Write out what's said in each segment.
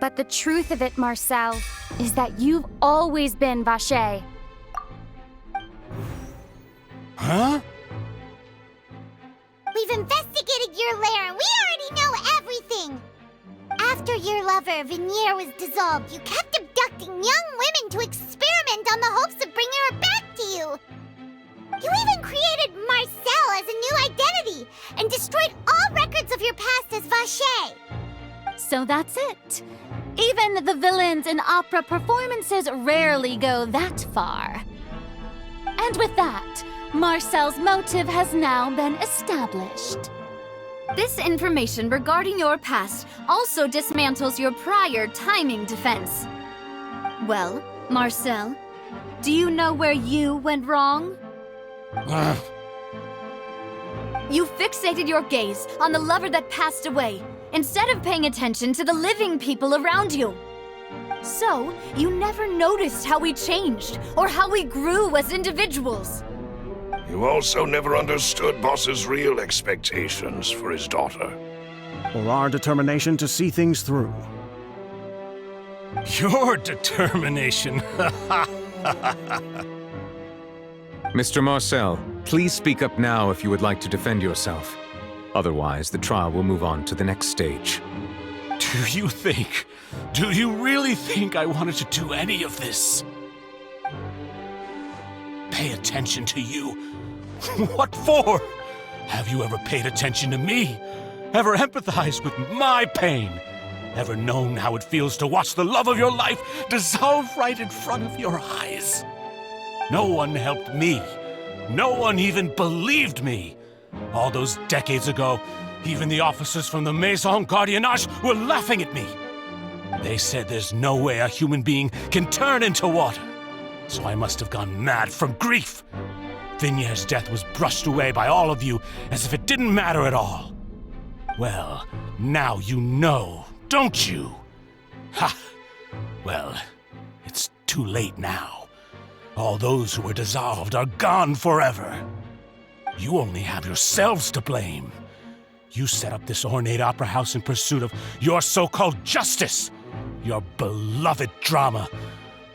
But the truth of it, Marcel, is that you've always been Vacher. Huh? We've investigated your lair and we already know everything! After your lover, Vignier, was dissolved, you kept abducting young women to experiment on the hopes of bringing her back to you! You even created Marcel as a new identity and destroyed all records of your past as Vacher! So that's it. Even the villains in opera performances rarely go that far. And with that, Marcel's motive has now been established. This information regarding your past also dismantles your prior timing defense. Well, Marcel, do you know where you went wrong? You fixated your gaze on the lover that passed away, instead of paying attention to the living people around you. So, you never noticed how we changed, or how we grew as individuals. You also never understood Boss's real expectations for his daughter. Or our determination to see things through. Your determination. Mr. Marcel, please speak up now if you would like to defend yourself. Otherwise, the trial will move on to the next stage. Do you really think I wanted to do any of this? Pay attention to you? What for? Have you ever paid attention to me? Ever empathized with my pain? Ever known how it feels to watch the love of your life dissolve right in front of your eyes? No one helped me. No one even believed me. All those decades ago, even the officers from the Maison Gardiennage were laughing at me. They said there's no way a human being can turn into water. So I must have gone mad from grief. Vignier's death was brushed away by all of you as if it didn't matter at all. Well, now you know, don't you? Ha! Well, it's too late now. All those who were dissolved are gone forever. You only have yourselves to blame. You set up this ornate opera house in pursuit of your so-called justice, your beloved drama,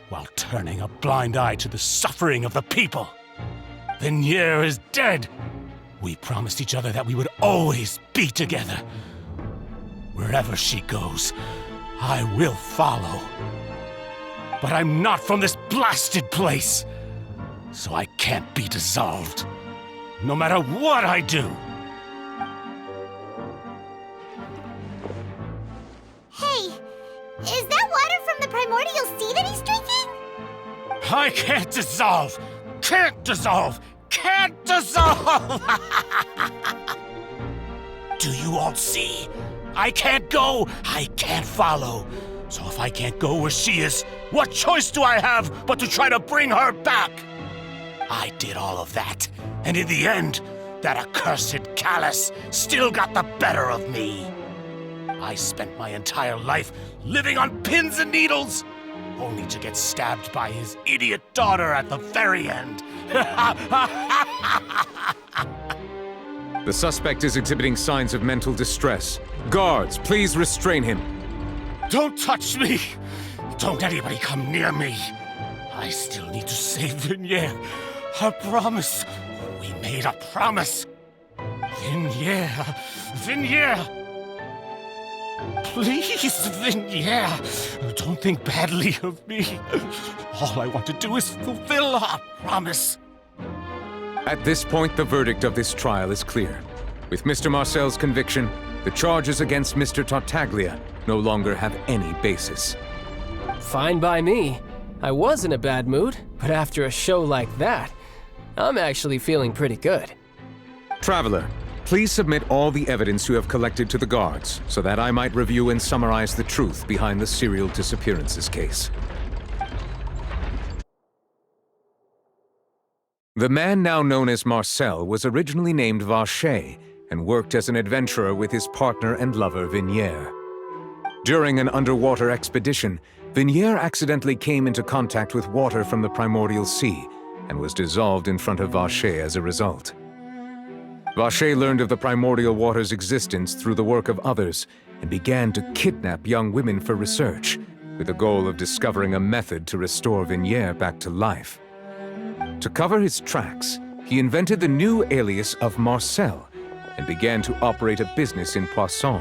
while turning a blind eye to the suffering of the people. Vignier is dead. We promised each other that we would always be together. Wherever she goes, I will follow. But I'm not from this blasted place, so I can't be dissolved, no matter what I do. Hey, is that water from the primordial sea that he's drinking? I can't dissolve! Can't dissolve! Can't dissolve! Do you all see? I can't go! I can't follow! So if I can't go where she is, what choice do I have but to try to bring her back? I did all of that, and in the end, that accursed Callus still got the better of me. I spent my entire life living on pins and needles, only to get stabbed by his idiot daughter at the very end. The suspect is exhibiting signs of mental distress. Guards, please restrain him. Don't touch me! Don't anybody come near me! I still need to save Vignier. A promise. We made a promise. Vignier. Vignier! Please, Vignier. Don't think badly of me. All I want to do is fulfill our promise. At this point, the verdict of this trial is clear. With Mr. Marcel's conviction, the charges against Mr. Tartaglia no longer have any basis. Fine by me. I was in a bad mood, but after a show like that, I'm actually feeling pretty good. Traveler, please submit all the evidence you have collected to the guards, so that I might review and summarize the truth behind the serial disappearances case. The man now known as Marcel was originally named Vacher and worked as an adventurer with his partner and lover Vignier. During an underwater expedition, Vignier accidentally came into contact with water from the primordial sea and was dissolved in front of Vacher as a result. Vacher learned of the primordial water's existence through the work of others and began to kidnap young women for research, with the goal of discovering a method to restore Vignier back to life. To cover his tracks, he invented the new alias of Marcel and began to operate a business in Poisson.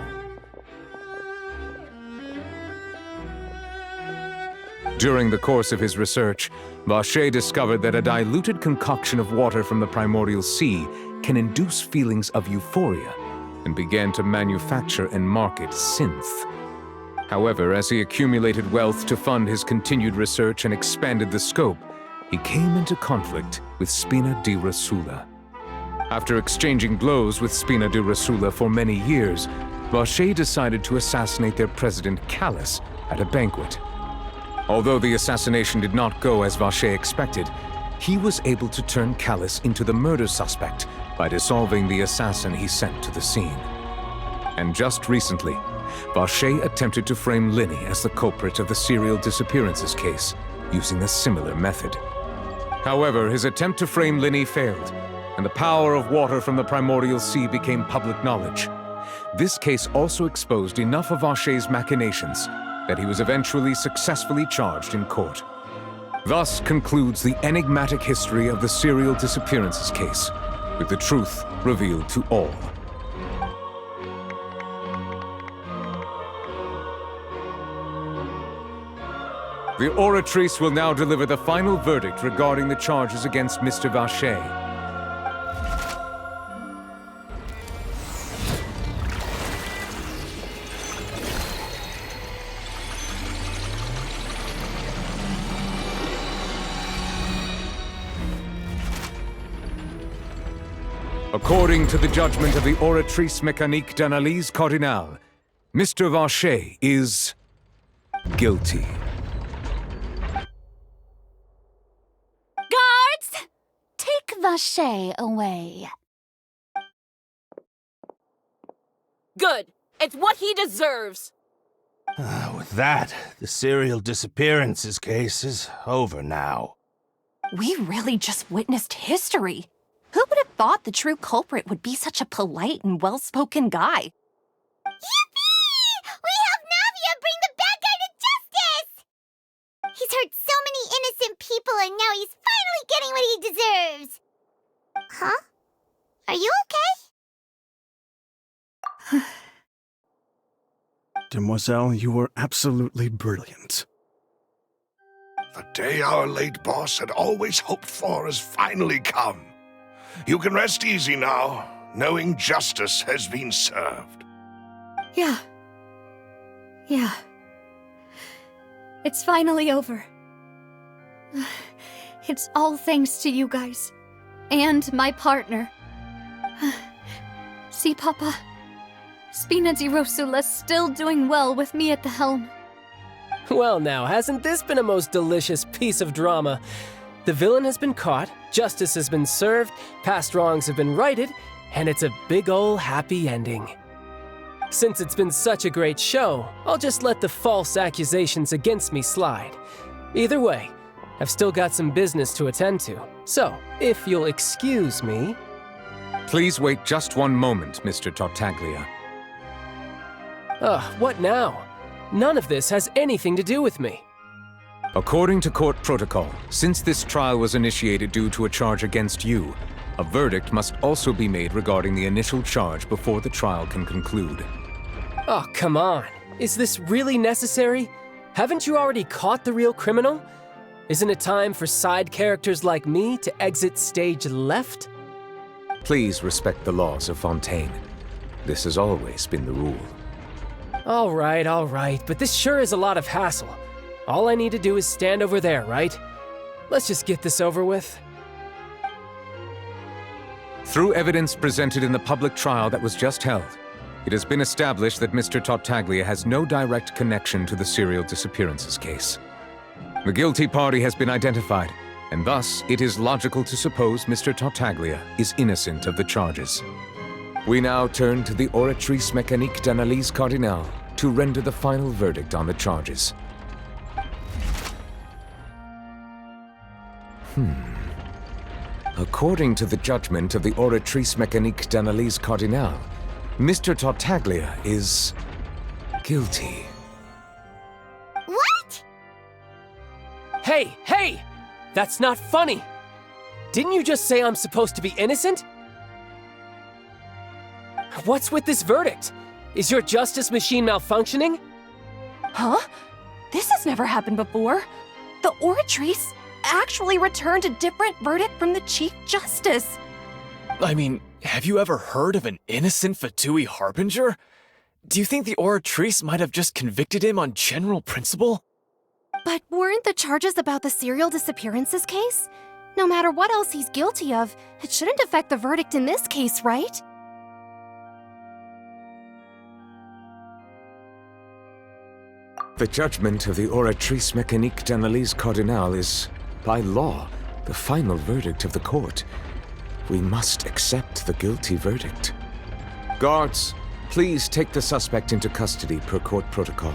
During the course of his research, Vacher discovered that a diluted concoction of water from the primordial sea can induce feelings of euphoria, and began to manufacture and market synth. However, as he accumulated wealth to fund his continued research and expanded the scope, he came into conflict with Spina di Rosula. After exchanging blows with Spina di Rosula for many years, Vacher decided to assassinate their president Callus at a banquet. Although the assassination did not go as Vacher expected, he was able to turn Callus into the murder suspect by dissolving the assassin he sent to the scene. And just recently, Vacher attempted to frame Linny as the culprit of the serial disappearances case, using a similar method. However, his attempt to frame Linny failed, and the power of water from the primordial sea became public knowledge. This case also exposed enough of Vacher's machinations that he was eventually successfully charged in court. Thus concludes the enigmatic history of the serial disappearances case, with the truth revealed to all. The Oratrice will now deliver the final verdict regarding the charges against Mr. Vacher. According to the judgment of the Oratrice Mécanique d'Analyse Cardinale, Mr. Vacher is guilty. Guards! Take Vacher away. Good. It's what he deserves. With that, the serial disappearances case is over now. We really just witnessed history. Who would have thought the true culprit would be such a polite and well-spoken guy? Yippee! We helped Navia bring the bad guy to justice! He's hurt so many innocent people and now he's finally getting what he deserves! Huh? Are you okay? Demoiselle, you were absolutely brilliant. The day our late boss had always hoped for has finally come. You can rest easy now, knowing justice has been served. Yeah. It's finally over. It's all thanks to you guys. And my partner. See, Papa? Spina di Rosula's still doing well with me at the helm. Well now, hasn't this been a most delicious piece of drama? The villain has been caught, justice has been served, past wrongs have been righted, and it's a big ol' happy ending. Since it's been such a great show, I'll just let the false accusations against me slide. Either way, I've still got some business to attend to, so if you'll excuse me... Please wait just one moment, Mr. Tartaglia. What now? None of this has anything to do with me. According to court protocol, since this trial was initiated due to a charge against you, a verdict must also be made regarding the initial charge before the trial can conclude. Oh, come on. Is this really necessary? Haven't you already caught the real criminal? Isn't it time for side characters like me to exit stage left? Please respect the laws of Fontaine. This has always been the rule. All right, but this sure is a lot of hassle. All I need to do is stand over there, right? Let's just get this over with. Through evidence presented in the public trial that was just held, it has been established that Mr. Tartaglia has no direct connection to the serial disappearances case. The guilty party has been identified, and thus it is logical to suppose Mr. Tartaglia is innocent of the charges. We now turn to the Oratrice Mécanique d'Analyse Cardinale to render the final verdict on the charges. According to the judgment of the Oratrice Mécanique d'Analyse Cardinale, Mr. Tartaglia is guilty. What? Hey, hey! That's not funny! Didn't you just say I'm supposed to be innocent? What's with this verdict? Is your justice machine malfunctioning? Huh? This has never happened before. The Oratrice actually returned a different verdict from the Chief Justice. I mean, have you ever heard of an innocent Fatui Harbinger? Do you think the Oratrice might have just convicted him on general principle? But weren't the charges about the serial disappearances case? No matter what else he's guilty of, it shouldn't affect the verdict in this case, right? The judgment of the Oratrice Mécanique d'Analyse Cardinal is, by law, the final verdict of the court. We must accept the guilty verdict. Guards, please take the suspect into custody per court protocol.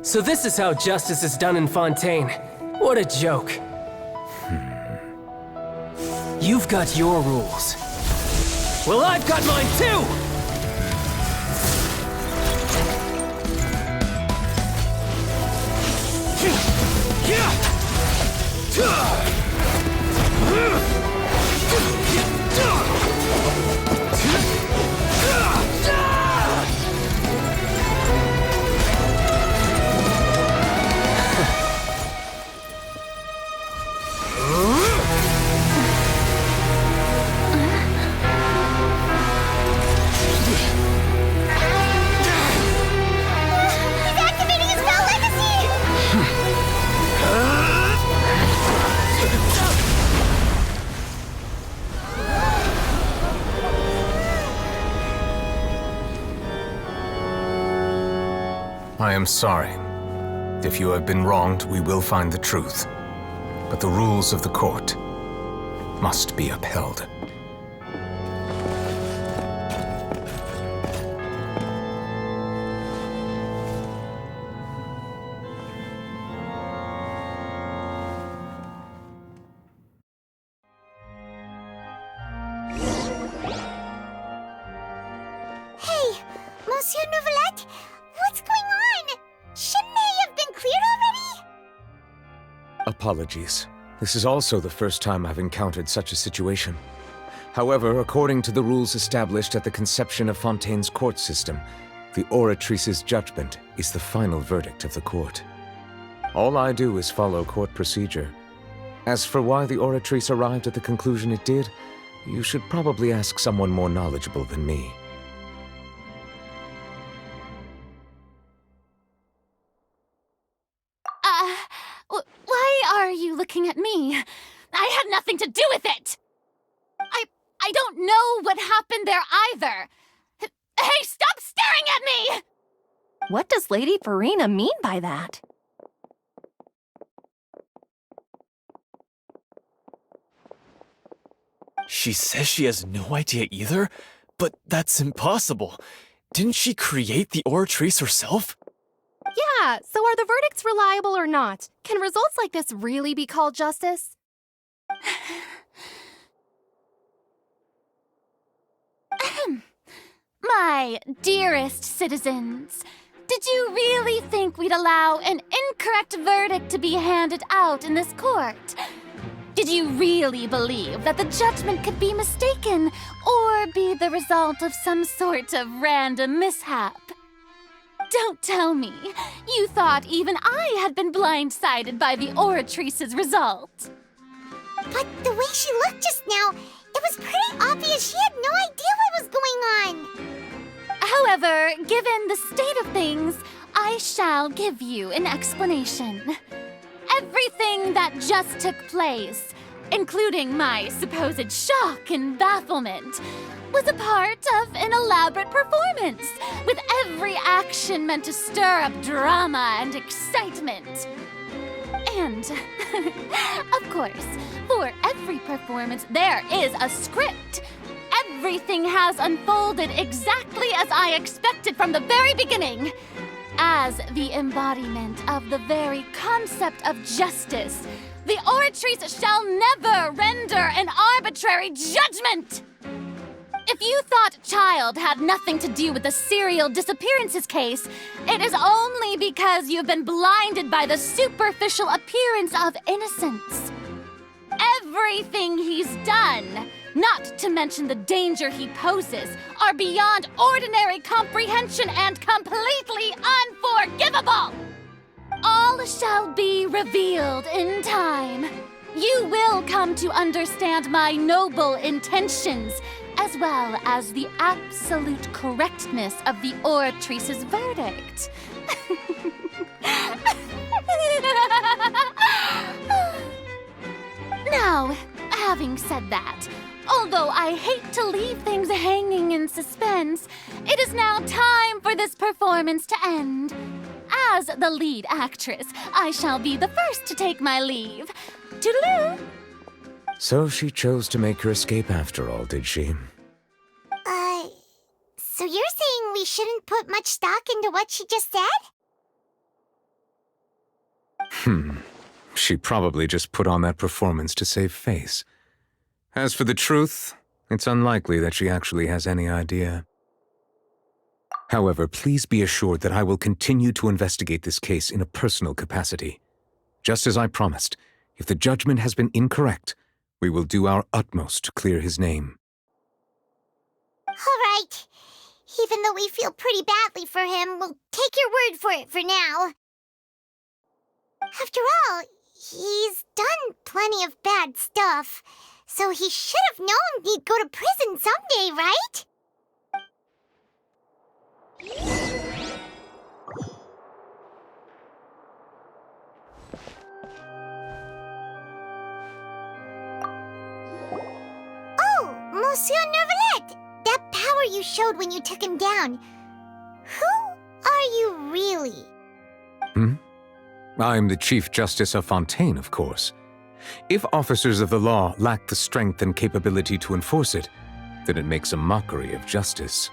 So this is how justice is done in Fontaine. What a joke. You've got your rules. Well, I've got mine too! I am sorry. If you have been wronged, we will find the truth. But the rules of the court must be upheld. Hey, Monsieur Nouvelette, what's going on? Shouldn't they have been cleared already? Apologies. This is also the first time I've encountered such a situation. However, according to the rules established at the conception of Fontaine's court system, the Oratrice's judgment is the final verdict of the court. All I do is follow court procedure. As for why the Oratrice arrived at the conclusion it did, you should probably ask someone more knowledgeable than me. Why are you looking at me? I had nothing to do with it! I don't know what happened there either! Hey, stop staring at me! What does Lady Farina mean by that? She says she has no idea either? But that's impossible. Didn't she create the Oratrice herself? Yeah, so are the verdicts reliable or not? Can results like this really be called justice? My dearest citizens, did you really think we'd allow an incorrect verdict to be handed out in this court? Did you really believe that the judgment could be mistaken or be the result of some sort of random mishap? Don't tell me you thought even I had been blindsided by the Oratrice's result. But the way she looked just now, it was pretty obvious she had no idea what was going on. However, given the state of things, I shall give you an explanation. Everything that just took place, including my supposed shock and bafflement, was a part of an elaborate performance, with every action meant to stir up drama and excitement. And, of course, for every performance, there is a script. Everything has unfolded exactly as I expected from the very beginning. As the embodiment of the very concept of justice, the Oratrice shall never render an arbitrary judgment! If you thought Child had nothing to do with the serial disappearances case, it is only because you've been blinded by the superficial appearance of innocence. Everything he's done, not to mention the danger he poses, are beyond ordinary comprehension and completely unforgivable! All shall be revealed in time. You will come to understand my noble intentions, as well as the absolute correctness of the Oratrice's verdict. Now, having said that, although I hate to leave things hanging in suspense, it is now time for this performance to end. As the lead actress, I shall be the first to take my leave. Toodaloo! So she chose to make her escape after all, did she? So you're saying we shouldn't put much stock into what she just said? She probably just put on that performance to save face. As for the truth, it's unlikely that she actually has any idea. However, please be assured that I will continue to investigate this case in a personal capacity. Just as I promised, if the judgment has been incorrect, we will do our utmost to clear his name. All right. Even though we feel pretty badly for him, we'll take your word for it for now. After all, he's done plenty of bad stuff, so he should have known he'd go to prison someday, right? Oh, Monsieur Nervalette! That power you showed when you took him down. Who are you really? I'm the Chief Justice of Fontaine, of course. If officers of the law lack the strength and capability to enforce it, then it makes a mockery of justice.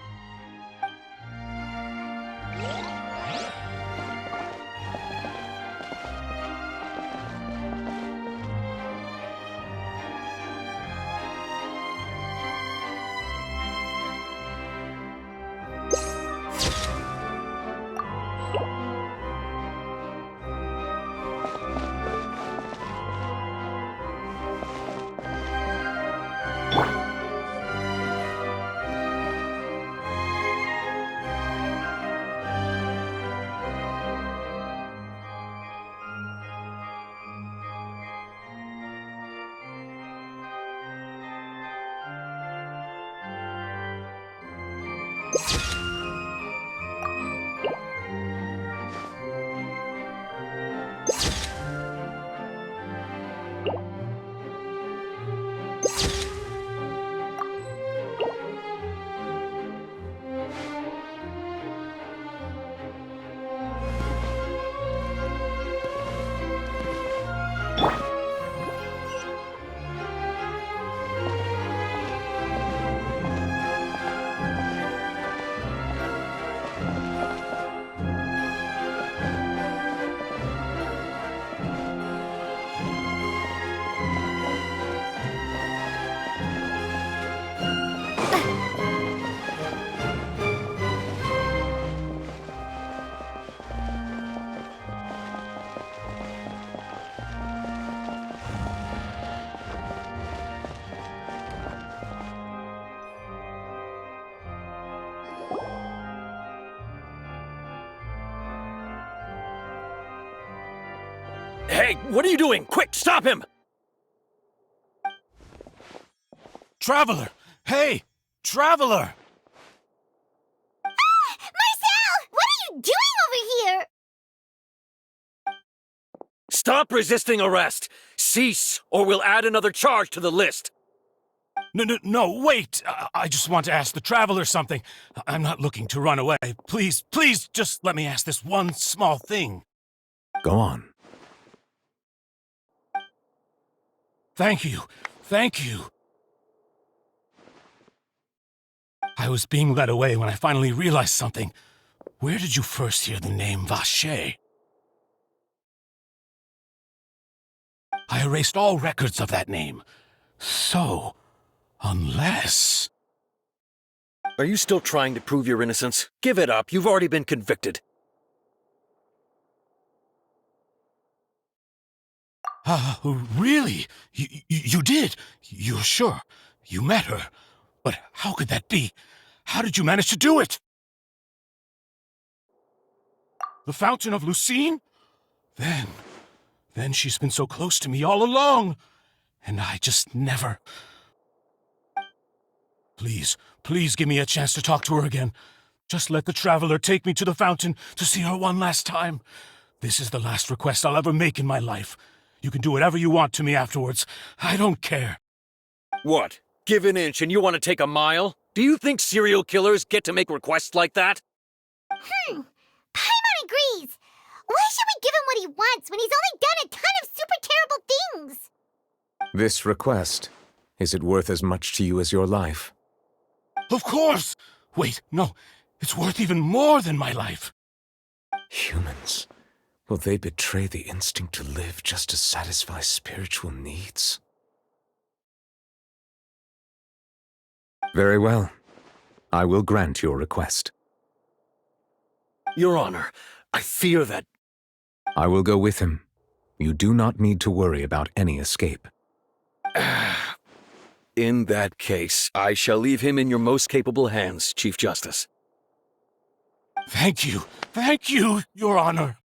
Hey, what are you doing? Quick, stop him! Traveler! Hey! Traveler! Ah! Marcel! What are you doing over here? Stop resisting arrest! Cease, or we'll add another charge to the list! No, wait! I just want to ask the Traveler something. I'm not looking to run away. Please, just let me ask this one small thing. Go on. Thank you. I was being led away when I finally realized something. Where did you first hear the name Vacher? I erased all records of that name. So, unless... Are you still trying to prove your innocence? Give it up. You've already been convicted. Really? You did? You're sure? You met her? But how could that be? How did you manage to do it? The Fountain of Lucine? Then she's been so close to me all along. And I just never... Please give me a chance to talk to her again. Just let the Traveler take me to the fountain to see her one last time. This is the last request I'll ever make in my life. You can do whatever you want to me afterwards. I don't care. What? Give an inch and you want to take a mile? Do you think serial killers get to make requests like that? Paimon agrees. Why should we give him what he wants when he's only done a ton of super terrible things? This request, is it worth as much to you as your life? Of course! Wait, no. It's worth even more than my life. Humans. Will they betray the instinct to live just to satisfy spiritual needs? Very well. I will grant your request. Your Honor, I fear that... I will go with him. You do not need to worry about any escape. In that case, I shall leave him in your most capable hands, Chief Justice. Thank you, Your Honor.